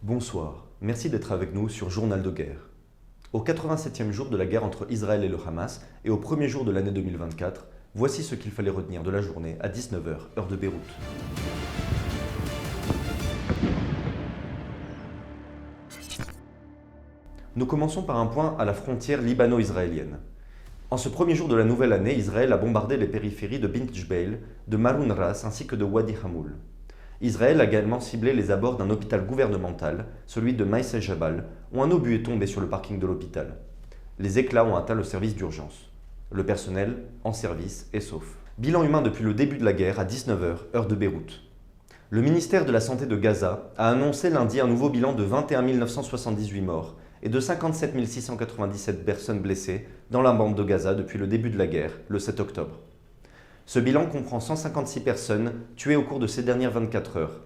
Bonsoir, merci d'être avec nous sur Journal de guerre. Au 87e jour de la guerre entre Israël et le Hamas et au premier jour de l'année 2024, voici ce qu'il fallait retenir de la journée à 19 h, heure de Beyrouth. Nous commençons par un point à la frontière libano-israélienne. En ce premier jour de la nouvelle année, Israël a bombardé les périphéries de Bint Jbeil, de Maroun Ras ainsi que de Wadi Hamoul. Israël a également ciblé les abords d'un hôpital gouvernemental, celui de Maïseh Jabal, où un obus est tombé sur le parking de l'hôpital. Les éclats ont atteint le service d'urgence. Le personnel, en service, est sauf. Bilan humain depuis le début de la guerre à 19 h, heure de Beyrouth. Le ministère de la Santé de Gaza a annoncé lundi un nouveau bilan de 21 978 morts et de 57 697 personnes blessées dans la bande de Gaza depuis le début de la guerre, le 7 octobre. Ce bilan comprend 156 personnes tuées au cours de ces dernières 24 heures.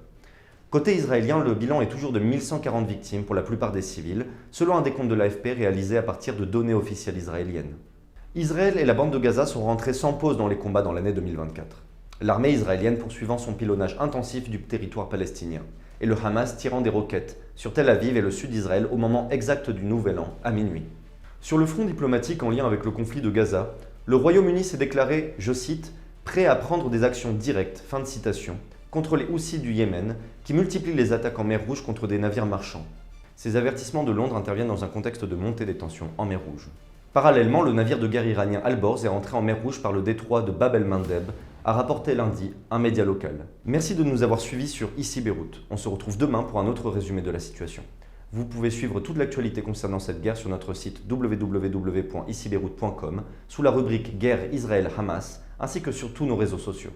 Côté israélien, le bilan est toujours de 1140 victimes, pour la plupart des civils, selon un décompte de l'AFP réalisé à partir de données officielles israéliennes. Israël et la bande de Gaza sont rentrés sans pause dans les combats dans l'année 2024. L'armée israélienne poursuivant son pilonnage intensif du territoire palestinien, et le Hamas tirant des roquettes sur Tel Aviv et le sud d'Israël au moment exact du Nouvel An, à minuit. Sur le front diplomatique en lien avec le conflit de Gaza, le Royaume-Uni s'est déclaré, je cite, « prêt à prendre des actions directes », fin de citation, contre les Houthis du Yémen, qui multiplient les attaques en mer Rouge contre des navires marchands. Ces avertissements de Londres interviennent dans un contexte de montée des tensions en mer Rouge. Parallèlement, le navire de guerre iranien Alborz est rentré en mer Rouge par le détroit de Bab el-Mandeb, a rapporté lundi un média local. Merci de nous avoir suivis sur Ici Beyrouth. On se retrouve demain pour un autre résumé de la situation. Vous pouvez suivre toute l'actualité concernant cette guerre sur notre site www.icibeyrouth.com sous la rubrique Guerre Israël-Hamas ainsi que sur tous nos réseaux sociaux.